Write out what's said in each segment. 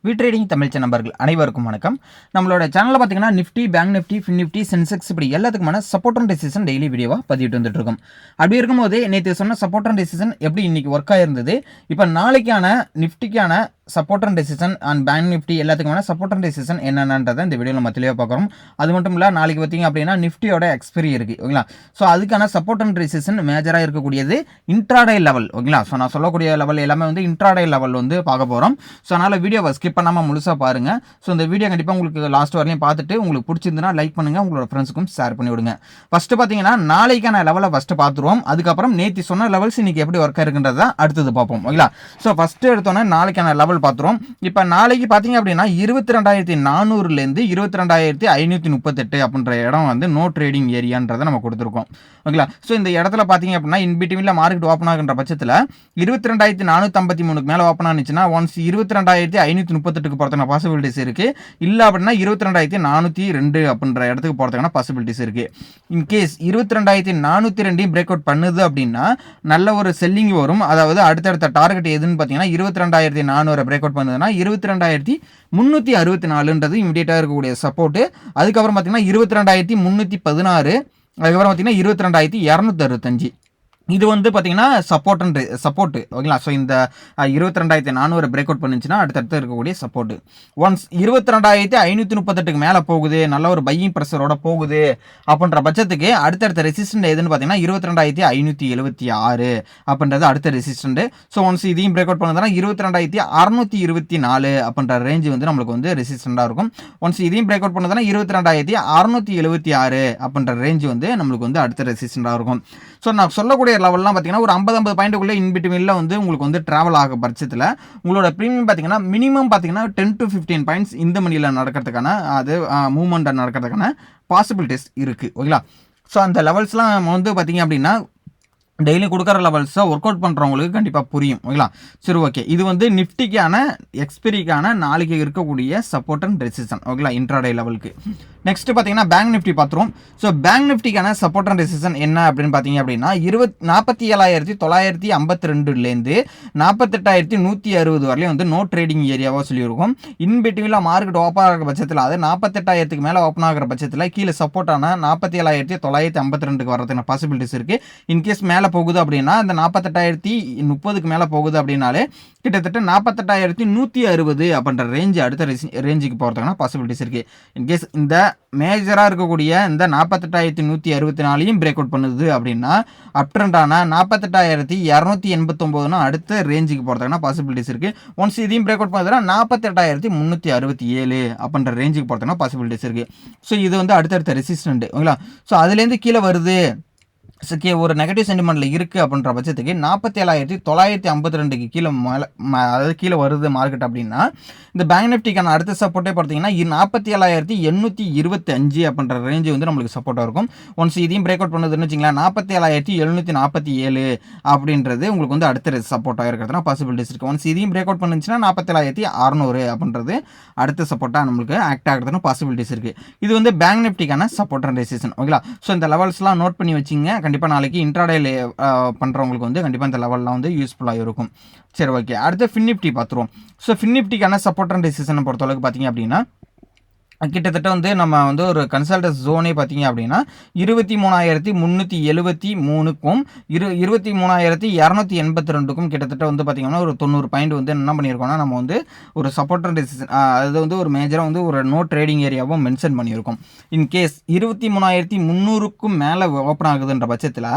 Trading Tamil நண்பர்கள் அனைவருக்கும் வணக்கம். நம்மளோட சேனலில் பார்த்தீங்கன்னா Nifty, bank Nifty, fin Nifty, Sensex இப்படி எல்லாத்துக்குமான சப்போர்ட் அண்ட் ரெசிஸ்டன்ஸ் டெய்லி வீடியோவாக பதிவிட்டு வந்துட்டு இருக்கோம். அப்படி இருக்கும்போது நேற்று சொன்ன சப்போர்ட் அண்ட் ரெசிஸ்டன்ஸ் எப்படி இன்னைக்கு ஒர்க் ஆயிருந்தது, இப்போ நாளைக்கான நிஃப்டிக்கான support and resistance and bank Nifty எல்லாத்துக்குமான சப்போர்ட் அண்ட் ரெசிஸ்டன்ஸ் என்னென்னன்றதை இந்த வீடியோவில் நம்ம தெளிவாக பார்க்குறோம். அது மட்டும் இல்லை, நாளைக்கு பார்த்தீங்க அப்படின்னா நிஃப்டியோட எக்ஸ்பைரி இருக்குது ஓகேங்களா. ஸோ அதுக்கான சப்போர்ட் அண்ட் ரெசிஸ்டன்ஸ் மேஜராக இருக்கக்கூடியது இன்ட்ராடே லெவல் ஓகேங்களா. ஸோ நான் சொல்லக்கூடிய லெவல் எல்லாமே வந்து இன்ட்ராடே லெவல் வந்து பார்க்க போகிறோம். ஸோ அதனால் வீடியோவை ஸ்கிப் பண்ணாமல் முழுசாக பாருங்கள். ஸோ இந்த வீடியோ கண்டிப்பாக உங்களுக்கு லாஸ்ட் வரையும் பார்த்துட்டு உங்களுக்கு பிடிச்சிருந்துன்னா லைக் பண்ணுங்கள், உங்களோட ஃப்ரெண்ட்ஸுக்கும் ஷேர் பண்ணி விடுங்க. ஃபஸ்ட்டு பார்த்தீங்கன்னா நாளைக்கான லெவலை ஃபஸ்ட்டு பார்த்துருவோம். அதுக்கப்புறம் நேற்று சொன்ன லெவல்ஸ் இன்னைக்கு எப்படி ஒர்க் இருக்குன்றதை அடுத்தது பார்ப்போம் ஓகேங்களா. ஸோ ஃபஸ்ட்டு எடுத்தோன்னே நாளைக்கான லெவல் பார்த்துருவோம். இப்போ நாளைக்கு பார்த்தீங்க அப்படின்னா 22,400லேருந்து 22,538 அப்படின்ற இடம் வந்து நோ ட்ரேடிங் ஏரியான்றதை நம்ம கொடுத்துருக்கோம் ஓகேங்களா. ஸோ இந்த இடத்துல பார்த்தீங்க அப்படின்னா இன்பிட்வீனில் மார்க்கெட் ஓப்பன் ஆகுன்ற பட்சத்தில் 22,453 மேலே ஓப்பன் ஆனிச்சுன்னா ஒன்ஸ் 22,538 போகிறதுக்கான பாசிபிலிட்டிஸ் இருக்குது. இல்லை அப்படின்னா 22,402 அப்படின்ற இடத்துக்கு போகிறதுக்கான பாசிபிலிட்டிஸ் இருக்குது. இன்கேஸ் 22,402 பிரேக் அவுட் பண்ணுது அப்படின்னா நல்ல ஒரு செல்லிங் வரும். அதாவது அடுத்தடுத்த டார்கெட் எதுன்னு பார்த்தீங்கன்னா 22,400 பிரேக் அவுட் பண்ணுதுன்னா 22,364ன்றது இமீடியட்டாக இருக்கக்கூடிய சப்போர்ட்டு. அதுக்கப்புறம் பார்த்தீங்கன்னா 22,316, அதுக்கப்புறம் பார்த்தீங்கன்னா 22,265 இது வந்து பார்த்தீங்கன்னா சப்போர்ட்டு ஓகேங்களா. ஸோ இந்த 22,400 பிரேக் அவுட் பண்ணிச்சுன்னா அடுத்தடுத்து இருக்கக்கூடிய சப்போர்ட்டு. ஒன்ஸ் 22,538 மேலே போகுது, நல்ல ஒரு பையிங் ப்ரெஷரோட போகுது அப்படின்ற பட்சத்துக்கு அடுத்தடுத்த ரெசிஸ்டன்ட் எதுன்னு பார்த்தீங்கன்னா 22,576 அப்படின்றது அடுத்த ரெசிஸ்டன்ட். ஸோ ஒன்ஸ் இதையும் பிரேக் அவுட் பண்ணதுன்னா 22,624 அப்படின்ற ரேஞ்ச் வந்து நம்மளுக்கு வந்து ரெசிஸ்டண்டாக இருக்கும். ஒன்ஸ் இதையும் பிரேக் அவுட் பண்ணதுன்னா 22,676 அப்படின்ற ரேஞ்ச் வந்து நம்மளுக்கு வந்து அடுத்த ரெசிஸ்டண்டாக இருக்கும். ஸோ நான் சொல்லக்கூடிய லெவல்லாம் பார்த்தீங்கன்னா ஒரு 50 பாயிண்ட்டுக்குள்ளே இன்பிட்வீனில் வந்து உங்களுக்கு வந்து ட்ராவல் ஆக பட்சத்தில் உங்களோட ப்ரீமியம் பார்த்தீங்கன்னா மினிமம் பார்த்தீங்கன்னா 10 to 15 பாயிண்ட்ஸ் இந்த மணியில் நடக்கிறதுக்கான அது மூவ்மெண்ட் நடக்கிறதுக்கான பாசிபிலிட்டிஸ் இருக்குது ஓகேங்களா. ஸோ அந்த லெவல்ஸ்லாம் வந்து பார்த்தீங்க அப்படின்னா டெய்லி கொடுக்குற லெவல்ஸை ஒர்க் அவுட் பண்ணுறவங்களுக்கு கண்டிப்பாக புரியும் ஓகேங்களா. சரி ஓகே, இது வந்து நிஃப்டிக்கான எக்ஸ்பெரிக்கான நாளைக்கு இருக்கக்கூடிய சப்போர்ட் அண்ட் ரெசிஸ்டன்ஸ் ஓகேங்களா இன்ட்ராடே லெவலுக்கு. நெக்ஸ்ட் பார்த்தீங்கன்னா பேங்க் நிஃப்டி பார்த்துருவோம். ஸோ பேங்க் நிஃப்டிக்கான சப்போர்ட் அண்ட் ரெசிஸ்டன்ஸ் என்ன அப்படின்னு பார்த்தீங்க அப்படின்னா 47,952லேருந்து 48,160 வரையும் வந்து நோ ட்ரேடிங் ஏரியாவாக சொல்லியிருக்கும். இன்பிட்வீனில் மார்க்கெட் ஓப்பன் ஆகிற பட்சத்தில் அது 48,000க்கு மேலே ஓப்பன் ஆகிற பட்சத்தில் கீழே சப்போர்ட்டான 47,952 வரதுக்கான பாசிபிலிட்டிஸ் இருக்குது. இன்கேஸ் மேலே போகுது அப்படின்னா அந்த 48,030க்கு மேலே போகுது அப்படின்னாலே கிட்டத்தட்ட 48,160 அப்படின்ற ரேஞ்ச் அடுத்த ரேஞ்சுக்கு போகிறதுக்கான பாசிபிலிட்டிஸ் இருக்குது. இன்கேஸ் இந்த மேஜராக இருக்கக்கூடிய இந்த 48,164 பிரேக் அவுட் பண்ணுது அப்படின்னா அப் ட்ரெண்டான 48,289 அடுத்த ரேஞ்சுக்கு போகிறதுக்கான பாசிபிலிட்டிஸ் இருக்குது. ஒன்ஸ் இதையும் பிரேக் அவுட் பண்ணுறதுனா 48,367 அப்படின்ற ரேஞ்சுக்கு போகிறதுக்கான பாசிபிலிட்டிஸ் இருக்குது. ஸோ இது வந்து அடுத்தடுத்த ரெசிஸ்டன்ட் ஓகேங்களா. ஸோ அதுலேருந்து கீழே வருது ஒரு நெகட்டிவ் சென்டிமெண்ட்டில் இருக்குது அப்படின்ற பட்சத்துக்கு 47,952 கீழே அதாவது கீழே வருது மார்க்கெட் அப்படின்னா இந்த பேங்க் நிஃப்டிக்கான அடுத்த சப்போர்ட்டே பார்த்தீங்கன்னா 47,825 அப்படின்ற ரேஞ்சு வந்து நம்மளுக்கு சப்போர்ட்டாக இருக்கும். ஒன்ஸ் இதையும் பிரேக் அவுட் பண்ணுதுன்னு வச்சிங்களா 47,747 அப்படின்றது உங்களுக்கு வந்து அடுத்த சப்போர்ட்டாக இருக்கிறதுனா பாசிபிலிட்டிஸ் இருக்குது. ஒன்ஸ் இதையும் பிரேக் அவுட் பண்ணுச்சுன்னா 47,600 அப்படின்றது அடுத்த சப்போர்ட்டாக நம்மளுக்கு ஆக்ட் ஆகிறதுனா பாசிபிலிட்டிஸ் இருக்குது. இது வந்து பேங்க் நிஃப்டிக்கான சப்போர்ட் அண்ட் ரெசிஸ்டன்ஸ் ஓகேங்களா. ஸோ இந்த லெவல்ஸ்லாம் நோட் பண்ணி வச்சிங்க. கண்டிப்பாக நாளைக்கு இன்ட்ராடேல பண்ணுறவங்களுக்கு வந்து கண்டிப்பாக இந்த லெவல்லாம் வந்து யூஸ்ஃபுல்லாக இருக்கும். சரி ஓகே, அடுத்து ஃபின் நிஃப்டி பார்த்துருவோம். ஸோ ஃபின் நிஃப்டிக்கான சப்போர்ட் அண்ட் ரெசிஸ்டன்ஸ் பொறுத்தளவுக்கு பார்த்தீங்க அப்படின்னா கிட்டத்தட்ட வந்து நம்ம வந்து ஒரு கன்சல்டன்ஸ் ஜோனே பார்த்தீங்க அப்படின்னா 23,373க்கும் 23,282க்கும் கிட்டத்தட்ட வந்து பார்த்தீங்கன்னா ஒரு 90 பாயிண்ட் வந்து என்ன பண்ணியிருக்கோம்னா நம்ம வந்து ஒரு சப்போர்ட் அண்ட் ரெசிஸ்டன்ஸ் அது வந்து ஒரு மேஜராக வந்து ஒரு நோ ட்ரேடிங் ஏரியாவும் மென்ஷன் பண்ணியிருக்கோம். இன்கேஸ் 23,300க்கும் மேலே ஓப்பன் ஆகுதுன்ற பட்சத்தில்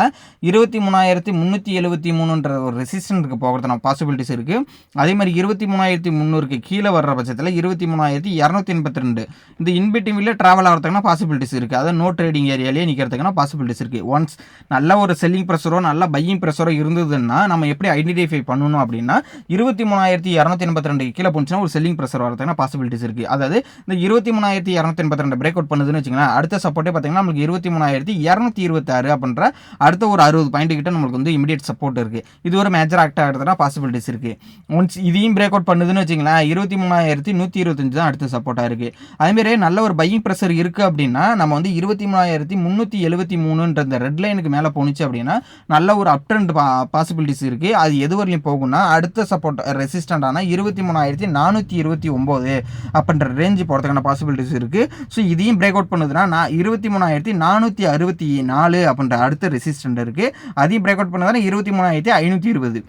23,373ன்ற ஒரு ரெசிஸ்டன்ஸுக்கு போகிறதுன பாசிபிலிட்டிஸ் இருக்குது. அதே மாதிரி 23,300க்கு கீழே வர்ற பட்சத்தில் 23,282 இந்த இன்பிட்வீனில் ட்ராவல் ஆகிறதுக்கான பாசிபிலிட்டிஸ் இருக்குது. அதாவது நோ ட்ரேடிங் ஏரியாலேயே நிற்கிறதுக்கான பாசிபிலிட்டிஸ் இருக்குது. ஒன்ஸ் நல்ல ஒரு செல்லிங் ப்ரெஷரோ நல்ல பையிங் ப்ரெஷரோ இருந்ததுன்னா நம்ம எப்படி ஐடென்டிஃபை பண்ணணும் அப்படின்னா 23,282 கீழே போச்சுன்னா ஒரு செல்லிங் ப்ரெஷர் வரதுக்கான பாசிபிலிட்டிஸ் இருக்குது. அதாவது இந்த 23,282 பிரேக் அவுட் பண்ணுதுன்னு வச்சுக்கோங்களேன், அடுத்த சப்போர்ட்டே பார்த்தீங்கன்னா நம்மளுக்கு 23,226 அப்படின்ற அடுத்த ஒரு 60 பாயிண்ட் கிட்ட நம்மளுக்கு வந்து இமீடியட் சப்போர்ட் இருக்குது. இது ஒரு மேஜர் ஆக்ட் ஆகிறதுனா பாசிபிலிட்டிஸ் இருக்குது. ஒன்ஸ் இதையும் பிரேக் அவுட் பண்ணுதுன்னு வச்சுங்களேன் 23,125 தான் அடுத்த சப்போர்ட்டாக இருக்குது. அதேமாதிரி அதேமாரி நல்ல ஒரு பையிங் ப்ரெஷர் இருக்குது அப்படின்னா நம்ம வந்து 23,373ன்ற இந்த ரெட் லைனுக்கு மேலே போணுச்சு அப்படின்னா நல்ல ஒரு அப் ட்ரெண்ட் பாசிபிலிட்டிஸ் இருக்குது. அது எது வரையும் போகும்னா அடுத்த சப்போர்ட் ரெசிஸ்டண்டான 23,429 அப்படின்ற ரேஞ்சு போகிறதுக்கான பாசிபிலிட்டிஸ் இருக்குது. ஸோ இதையும் பிரேக் அவுட் பண்ணுதுன்னா 23,464 அப்படின்ற அடுத்த ரெசிஸ்டண்ட் இருக்குது. அதையும் பிரேக் அவுட் பண்ணுதுன்னா 23,520.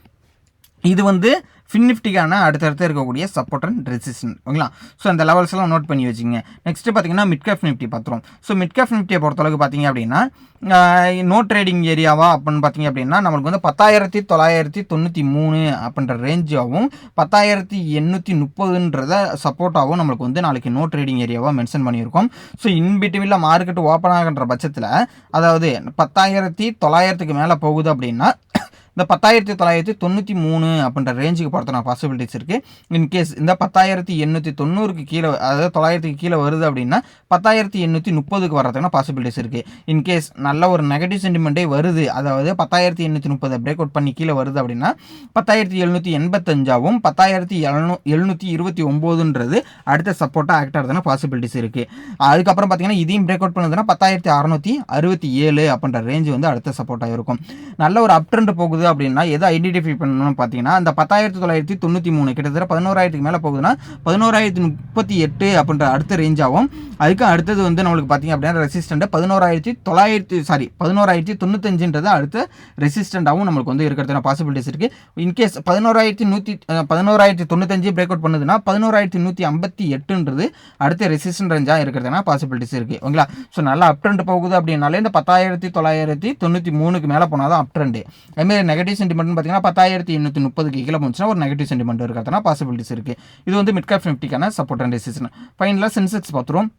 இது வந்து ஃபின் நிஃப்டிக்கான அடுத்தடுத்து இருக்கக்கூடிய சப்போர்ட் அண்ட் ரெசிஸ்டன்ட். ஓகேங்களா? ஸோ அந்த லெவல்ஸ்லாம் நோட் பண்ணி வச்சுங்க. நெக்ஸ்ட்டு பார்த்தீங்கன்னா மிட் கேப் நிஃப்டி பார்த்துரும். ஸோ மிட் கேப் நிஃப்டியை பொறுத்தளவுக்கு பார்த்தீங்க அப்படின்னா நோ ட்ரேடிங் ஏரியாவா அப்படின்னு பார்த்தீங்க அப்படின்னா நம்மளுக்கு வந்து 10,993 அப்படின்ற ரேஞ்சாகவும் 10,830ன்றத சப்போர்ட்டாகவும் நம்மளுக்கு வந்து நாளைக்கு நோ ட்ரேடிங் ஏரியாவாக மென்ஷன் பண்ணியிருக்கோம். ஸோ இன்பிட்வீனில் மார்க்கெட் ஓப்பன் ஆகின்ற பட்சத்தில் அதாவது 10,900க்கு மேலே போகுது அப்படின்னா இந்த 10,993 அப்படின்ற ரேஞ்சுக்கு போகிறதுனா பாசிபிலிட்டிஸ் இருக்குது. இன்கேஸ் இந்த 10,890க்கு கீழே அதாவது 900க்கு கீழே வருது அப்படின்னா 10,830க்கு வர்றதுக்கான பாசிபிலிட்டிஸ் இருக்குது. இன்கேஸ் நல்ல ஒரு நெகட்டிவ் சென்டிமெண்ட்டே வருது, அதாவது 10,830 பிரேக் அவுட் பண்ணி கீழே வருது அப்படின்னா 10,785ஆகவும் 10,729ன்றது அடுத்த சப்போர்ட்டாக ஆக்ட் ஆகிறதுனா பாசிபிலிட்டிஸ் இருக்குது. அதுக்கப்புறம் பார்த்தீங்கன்னா இதையும் பிரேக் அவுட் பண்ணுதுன்னா 10,667 அப்படின்ற ரேஞ்சு வந்து அடுத்த சப்போர்ட்டாக இருக்கும். நல்ல ஒரு அப் ட்ரெண்ட் போகுது அப்படின்னா எதை ஐடென்டிஃபை பண்ணணும்னு பார்த்தீங்கன்னா அந்த 10,993 கிட்டத்தட்ட 11,000க்கு மேலே போகுதுன்னா 11,038 அப்படின்ற அடுத்த ரேஞ்சாகவும் அதுக்கு அடுத்தது வந்து நம்மளுக்கு பார்த்தீங்க அப்படின்னா ரெசிஸ்டண்ட் 11,095ன்றது அடுத்த ரெசிஸ்டண்டாகவும் நம்மளுக்கு வந்து இருக்கிறதுனா பாசிபிலிட்டிஸ் இருக்குது. இன்கேஸ் 11,095 பிரேக் அவுட் பண்ணுதுன்னா 11,158ன்றது அடுத்த ரெசிஸ்டன்ட் ரேஞ்சாக இருக்கிறதுனா பாசிபிலிட்டிஸ் இருக்குது. ஓகேங்களா? ஸோ நல்லா அப் ட்ரெண்ட் போகுது அப்படின்னாலே இந்த 10,993க்கு மேலே போனால் தான் அப் ட்ரெண்டு. அதுமாதிரி நெகட்டிவ் சென்டிமெண்ட்னு பார்த்தீங்கன்னா 10,830க்கு கீழே போச்சுன்னா ஒரு நெகட்டிவ் சென்டிமெண்ட் இருக்கிறதுனா பாசிபிலிட்டிஸ் இருக்குது. இது வந்து மிட் கேப் நிஃப்டிக்கான சப்போர்ட் அண்ட் ரெசிஸ்டன்ட். ஃபைனலாக சென்செக்ஸ் பார்த்துரும்.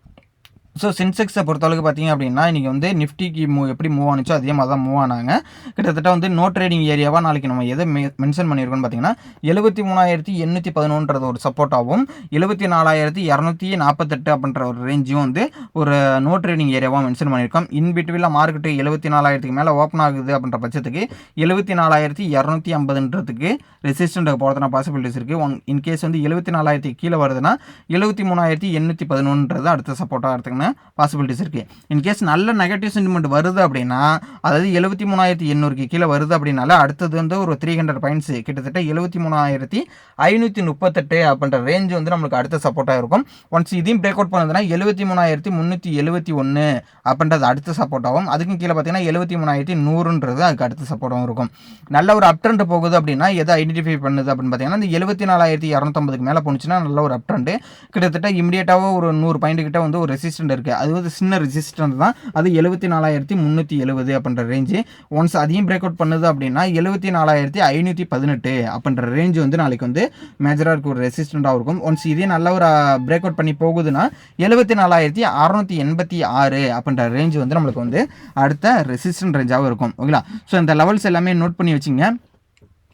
ஸோ சென்செக்ஸை பொறுத்தளவுக்கு பார்த்தீங்க அப்படின்னா இன்றைக்கி வந்து நிஃப்டிக்கு எப்படி மூவ் ஆனிச்சோ அதே மாதிரி தான் மூவ் ஆனாங்க. கிட்டத்தட்ட வந்து நோ ட்ரேடிங் ஏரியாவாக நாளைக்கு நம்ம எதை மென்ஷன் பண்ணியிருக்கோம்னு பார்த்தீங்கன்னா 73,811ன்றது ஒரு சப்போர்ட்டாகவும் 74,248 அப்படின்ற ஒரு ரேஞ்சும் வந்து ஒரு நோ ட்ரேடிங் ஏரியாவாக மென்ஷன் பண்ணியிருக்கோம். இன்பிட்வீனில் மார்க்கெட்டு 74,000க்கு மேலே ஓப்பன் ஆகுது அப்படின்ற பட்சத்துக்கு 74,250ன்றதுக்கு ரெசிஸ்டண்ட்டுக்கு போகிறதுனா பாசிபிலிட்டிஸ் இருக்குது. இன்கேஸ் வந்து 74,000க்கு கீழே வருதுன்னா 73,811ன்றது அடுத்த சப்போர்ட்டாக எடுத்துக்கணும் பாசிபிலிட்டிஸ் இருக்குது. இன்கேஸ் நல்ல நெகட்டிவ் சென்டிமெண்ட் வருது அப்படின்னா அதாவது 73,800க்கு கீழே வருது அப்படின்னால அடுத்தது வந்து ஒரு 300 பாயிண்ட்ஸ் கிட்டத்தட்ட 73,538 அப்படின்ற ரேஞ்ச் வந்து நம்மளுக்கு அடுத்த சப்போர்ட்டாக இருக்கும். ஒன்ஸ் இதையும் பிரேக் அவுட் பண்ணுதுன்னா 73,371 அப்படின்றது அடுத்த சப்போர்ட்டாகவும் அதுக்கும் கீழே பார்த்தீங்கன்னா 73,100ன்றது அதுக்கு அடுத்த சப்போர்ட்டாகவும் இருக்கும். நல்ல ஒரு அப் ட்ரெண்ட் போகுது அப்படின்னா எதை ஐடென்டிஃபை பண்ணுது அப்படின்னு பார்த்தீங்கன்னா இந்த 74,250க்கு மேலே போணுச்சுன்னா நல்ல ஒரு அப் ட்ரெண்டு. கிட்டத்தட்ட இமீடியட்டாக ஒரு 100 பாயிண்ட் கிட்ட வந்து ஒரு ரெசிஸ்டன்ட் இருக்குது. அது வந்து சின்ன ரெசிஸ்டன்ட் தான். அது 74,370 அப்படின்ற ரேஞ்சு. ஒன்ஸ் அதையும் பிரேக் அவுட் பண்ணுது அப்படின்னா 74,518 அப்படின்ற ரேஞ்சு வந்து நாளைக்கு வந்து மேஜராக இருக்க ஒரு ரெசிஸ்டண்ட்டாக இருக்கும். ஒன்ஸ் இதே நல்ல ஒரு பிரேக் அவுட் பண்ணி போகுதுன்னா 74,686 அப்படின்ற ரேஞ்சு வந்து நம்மளுக்கு வந்து அடுத்த ரெசிஸ்டன்ட் ரேஞ்சாகவும் இருக்கும். ஓகேங்களா? ஸோ இந்த லெவல்ஸ் எல்லாமே நோட் பண்ணி வச்சுங்க.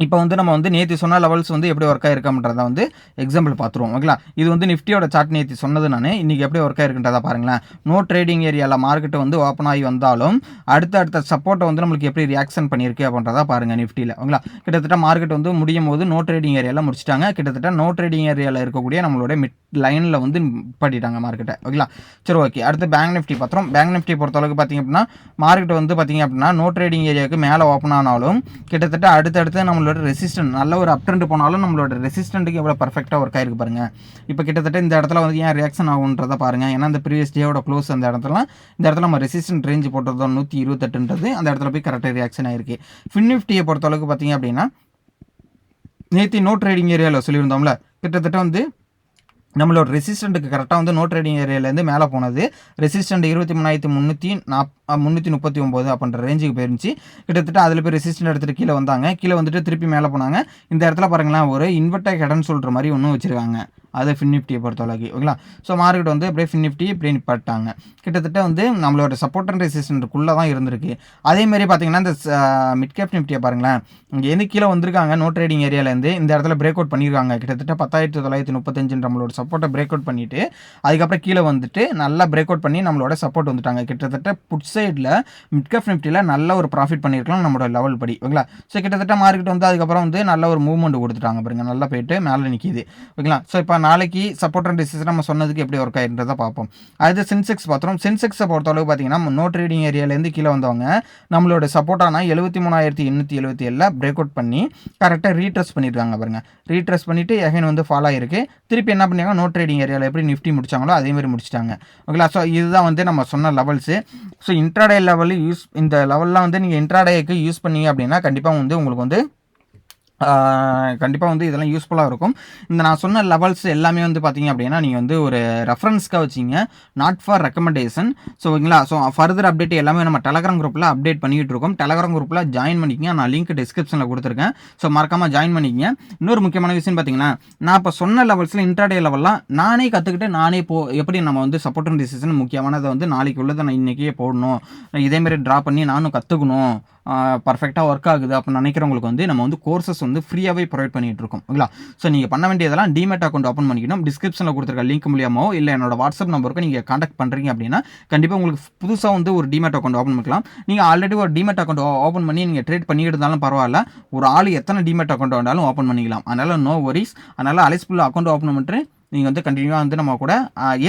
இப்போ வந்து நம்ம வந்து நேற்று சொன்ன லெவல்ஸ் வந்து எப்படி ஒர்க் ஆயிருக்கன்றதை வந்து எக்ஸாம்பிள் பார்த்துருவோம். ஓகேங்களா? இது வந்து நிஃப்டியோட சார்ட் நேற்று சொன்னது நான் இன்றைக்கி எப்படி ஒர்க் ஆயிருக்குன்றதை பாருங்களேன். நோ ட்ரேடிங் ஏரியாவில் மார்க்கெட் வந்து ஓப்பன் ஆகி வந்தாலும் அடுத்த சப்போர்ட்டை வந்து நம்மளுக்கு எப்படி ரியாக்ஷன் பண்ணியிருக்கு அப்படின்றத பாருங்கள் நிஃப்டியில். ஓகேங்களா? கிட்டத்தட்ட மார்க்கெட் வந்து முடியும் போது நோ ட்ரேடிங் ஏரியாவில் முடிச்சிட்டாங்க. கிட்டத்தட்ட நோ ட்ரேடிங் ஏரியாவில் இருக்கக்கூடிய நம்மளோட மிட் லைனில் வந்து பண்ணிட்டாங்க மார்க்கெட்டை. ஓகேங்களா? சரி, ஓகே. அடுத்து பேங்க் நிஃப்டி பார்த்துரும். பேங்க் நிஃப்டி பொறுத்தளவுக்கு பார்த்திங்க அப்படின்னா மார்க்கெட் வந்து பார்த்திங்க அப்படின்னா நோ ட்ரேடிங் ஏரியாவுக்கு மேலே ஓப்பன் ஆனாலும் கிட்டத்தட்ட அடுத்தடுத்து நம்மளோட ரெசிஸ்டன்ட் நல்ல ஒரு அப் ட்ரெண்ட் போனாலும் நம்மளோட ரெசிஸ்டன்ட்டுக்கு எவ்வளோ பர்ஃபெக்டாக ஒர்க் ஆயிருக்கு பாருங்கள். இப்போ கிட்டத்தட்ட இந்த இடத்துல வந்து ஏன் ரியாக்ஷன் ஆகுன்றதை பாருங்கள். ஏன்னா இந்த ப்ரீவியஸ் டேவோட க்ளோஸ் அந்த இடத்துல நம்ம ரெசிஸ்டன்ட் ரேஞ்ச் போட்டது 128ன்றது அந்த இடத்துல போய் கரெக்டாக ரியாக்ஷன் ஆயிருக்கு. ஃபின் நிஃப்டியை பொறுத்தளவுக்கு பார்த்தீங்க அப்படின்னா நேற்று நோ ட்ரேடிங் ஏரியாவில் சொல்லியிருந்தோம்ல கிட்டத்தட்ட வந்து நம்மளோட ரெசிஸ்டண்ட்டுக்கு கரெக்டாக வந்து நோ ட்ரேடிங் ஏரியாவிலேருந்து மேலே போனது ரெசிஸ்டண்ட் 23,339 அப்படின்ற ரேஞ்சுக்கு போயிருந்துச்சு. கிட்டத்தட்ட அதில் போய் ரெசிஸ்டன்ட் எடுத்துகிட்டு கீழே வந்தாங்க. கீழே வந்துட்டு திருப்பி மேலே போனாங்க. இந்த இடத்துல பாருங்களேன் ஒரு இன்வெர்டர் ஹெடன்னு சொல்கிற மாதிரி ஒன்றும் வச்சுருக்காங்க. அது ஃபின் நிஃப்டியை பொறுத்தளவுக்கு. ஓகேங்களா? ஸோ மார்க்கெட் வந்து அப்படியே ஃபின் நிஃப்டி இப்படியே நிப்பாட்டாங்க. கிட்டத்தட்ட வந்து நம்மளோட சப்போர்ட் அண்ட் ரெசிஸ்டன்ட்டுக்குள்ளே தான் இருந்திருக்கு. அதேமாதிரி பார்த்தீங்கன்னா இந்த மிட் கேப் நிஃப்டியை பாருங்களேன். இங்கே எந்த கீழே வந்திருக்காங்க நோ ட்ரேடிங் ஏரியாவிலேருந்து இந்த இடத்துல பிரேக் அவுட் பண்ணியிருக்காங்க. கிட்டத்தட்ட 10,935 நம்மளோட சப்போர்ட்டை பிரேக் அவுட் பண்ணிவிட்டு அதுக்கப்புறம் கீழே வந்துட்டு நல்லா பிரேக் அவுட் பண்ணி நம்மளோட சப்போர்ட் வந்துட்டாங்க. கிட்டத்தட்ட புட் சைடில் மிட் கேப் நிஃப்டியில் நல்ல ஒரு ப்ராஃபிட் பண்ணியிருக்கலாம் நம்மளோட லெவல் படி. ஓகேங்களா? ஸோ கிட்டத்தட்ட மார்க்கெட் வந்து அதுக்கப்புறம் வந்து நல்ல ஒரு மூவ்மெண்ட் கொடுத்துட்டாங்க பாருங்கள். நல்லா போயிட்டு மேலே நிற்கிது. ஓகேங்களா? ஸோ இப்போ நாளைக்கு சப்போர்ட் அண்ட் ரெசிஸ்டன்ஸ் நம்ம சொன்னதுக்கு எப்படி ஒர்க் ஆகின்றதை பார்ப்போம். அடுத்து சென்செக்ஸ் பார்த்தோம். சென்செக்ஸை பொறுத்தளவு பார்த்தீங்கன்னா நோ ட்ரேடிங் ஏரியாலேருந்து கீழே வந்தவங்க நம்மளோட சப்போர்ட்டான 73,877 பிரேக் அவுட் பண்ணி கரெக்டாக ரீட்ரெஸ் பண்ணியிருக்காங்க பாருங்கள். ரீட்ரெஸ் பண்ணிவிட்டு எகைன் வந்து ஃபாலோ ஆகிருக்கு. திருப்பி என்ன பண்ணியாங்க, நோ ட்ரேடிங் ஏரியாவில் எப்படி நிஃப்டி முடிச்சாங்களோ அதேமாதிரி முடிச்சிட்டாங்க. ஓகேங்களா. ஸோ இதுதான் வந்து நம்ம சொன்ன லெவல்ஸு. ஸோ இன்ட்ராடே லெவல் இந்த லெவல்லாம் வந்து நீங்கள் இன்ட்ராடேக்கு யூஸ் பண்ணீங்க அப்படின்னா கண்டிப்பாக வந்து உங்களுக்கு வந்து கண்டிப்பாக வந்து இதெல்லாம் யூஸ்ஃபுல்லாக இருக்கும். இந்த நான் சொன்ன லெவல்ஸ் எல்லாமே வந்து பார்த்தீங்க அப்படின்னா நீங்கள் வந்து ஒரு ரெஃபரன்ஸ்க்காக வச்சிங்க, நாட் ஃபார் ரெக்கமெண்டேஷன். ஸோ ஓகேங்களா. ஸோ ஃபர்தர் அப்டேட் எல்லாமே நம்ம டெலகிராம் குரூப்பில் அப்டேட் பண்ணிகிட்டு இருக்கோம். டெலகிராம் குரூப்பில் ஜாயின் பண்ணிக்கங்க. நான் லிங்க் டிஸ்கிரிப்ஷனில் கொடுத்துருக்கேன். ஸோ மறக்காமல் ஜாயின் பண்ணிக்கங்க. இன்னொரு முக்கியமான விஷயம் பார்த்தீங்கன்னா, நான் இப்போ சொன்ன லெவல்ஸில் இன்ட்ராடே லெவல்லாம் நானே கற்றுக்கிட்டு நானே எப்படி நம்ம வந்து சப்போர்ட் அண்ட் ரெசிஸ்டன்ஸ் முக்கியமானதை வந்து நாளைக்கு உள்ளதை நான் இன்றைக்கே போடணும், இதேமாரி ட்ரா பண்ணி நானும் கற்றுக்கணும், பர்ஃபெக்டாக ஒர்க் ஆகுது அப்படின்னு நினைக்கிறவங்களுக்கு வந்து நம்ம வந்து கோர்சஸ் வந்து ஃப்ரீயாகவே ப்ரொவைட் பண்ணிகிட்டு இருக்கோம். ஓகேங்களா. ஸோ நீங்கள் பண்ண வேண்டியதெல்லாம் டிமேட் அக்கௌண்ட் ஓப்பன் பண்ணிக்கணும். டிஸ்கிரிப்ஷனில் கொடுத்துருக்க லிங்க் மூலியமாவோ இல்லை என்னோட வாட்ஸ்அப் நம்பருக்கு நீங்கள் காண்டாக்ட் பண்ணுறீங்க அப்படின்னா கண்டிப்பாக உங்களுக்கு புதுசாக வந்து ஒரு டிமேட் அக்கௌண்ட் ஓப்பன் பண்ணிக்கலாம். நீங்கள் ஆல்ரெடி ஒரு டிமேட் அக்கௌண்ட் ஓப்பன் பண்ணி நீங்கள் ட்ரேட் பண்ணிட்டு இருந்தாலும் பரவாயில்ல, ஒரு ஆள் எத்தனை டிமேட் அக்கௌண்ட் வேண்டாலும் ஓப்பன் பண்ணிக்கலாம். அதனால் நோ வரிஸ். அதனால் அலைஸ்புல் அக்கௌண்ட் ஓப்பன் பண்ணிட்டு நீங்கள் வந்து கண்டினியூவாக வந்து நம்ம கூட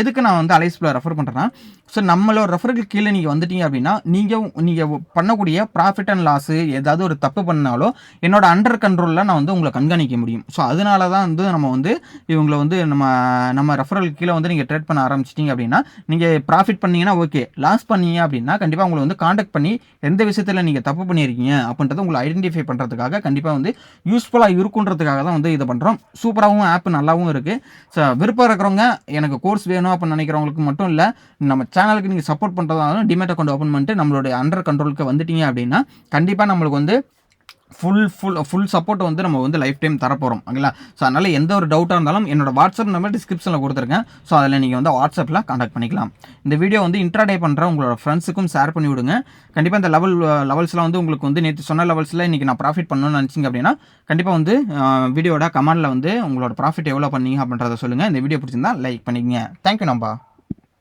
எதுக்கு நான் வந்து அலைஸ்பில் ரெஃபர் பண்ணுறேன்னா, ஸோ நம்மளோட ரெஃபருக்கு கீழே நீங்கள் வந்துட்டீங்க அப்படின்னா நீங்கள் பண்ணக்கூடிய ப்ராஃபிட் அண்ட் லாஸு ஏதாவது ஒரு தப்பு பண்ணாலோ என்னோட அண்டர் கண்ட்ரோலில் நான் வந்து உங்களை கண்காணிக்க முடியும். ஸோ அதனால தான் வந்து நம்ம வந்து இவங்களை வந்து நம்ம ரெஃபரலுக்கு கீழே வந்து நீங்கள் ட்ரேட் பண்ண ஆரம்பிச்சிட்டிங்க அப்படின்னா, நீங்கள் ப்ராஃபிட் பண்ணீங்கன்னா ஓகே, லாஸ் பண்ணீங்க அப்படின்னா கண்டிப்பாக உங்களை வந்து காண்டாக்ட் பண்ணி எந்த விஷயத்தில் நீங்கள் தப்பு பண்ணியிருக்கீங்க அப்படின்றத உங்களை ஐடென்டிஃபை பண்ணுறதுக்காக கண்டிப்பாக வந்து யூஸ்ஃபுல்லாக இருக்குன்றதுக்காக தான் வந்து இதை பண்ணுறோம். சூப்பராகவும் ஆப் நல்லாவும் இருக்குது. ஸோ விருப்பம் இருக்கிறவங்க, எனக்கு கோர்ஸ் வேணும் அப்படின்னு நினைக்கிறவங்களுக்கு மட்டும் இல்லை, நம்ம சேனலுக்கு நீங்கள் சப்போர்ட் பண்ணுறதாலும் டிமேட் அக்கௌண்ட் ஓப்பன் பண்ணிட்டு நம்மளுடைய அண்டர் கண்ட்ரோலுக்கு வந்துட்டீங்க அப்படின்னா கண்டிப்பாக நம்மளுக்கு வந்து ஃபுல் சப்போர்ட் வந்து நம்ம வந்து லைஃப் டைம் தரப்போகிறோம். ஓகேங்களா. ஸோ அதனால் எந்த ஒரு டவுட்டாக இருந்தாலும் என்னோட வாட்ஸ்அப் நம்பர் டிஸ்கிரிப்ஷனில் கொடுத்துருக்கேன். ஸோ அதில் நீங்கள் வந்து வாட்ஸ்அப்பில் காண்டாக்ட் பண்ணிக்கலாம். இந்த வீடியோ வந்து இன்ட்ராடே பண்ணுற உங்களோட ஃப்ரெண்ட்ஸுக்கும் ஷேர் பண்ணி விடுங்க. கண்டிப்பாக இந்த லெவல்ஸ்லாம் வந்து உங்களுக்கு வந்து நேற்று சொன்ன லெவல்ஸில் இன்றைக்கி நான் ப்ராஃபிட் பண்ணணும்னு நினச்சிங்க அப்படின்னா கண்டிப்பாக வந்து வீடியோட கமெண்டில் வந்து உங்களோட ப்ராஃபிட் எவ்வளோ பண்ணீங்க அப்படின்றத சொல்லுங்கள். இந்த வீடியோ பிடிச்சிருந்தா லைக் பண்ணிக்கங்க. தேங்க்யூ நம்பா.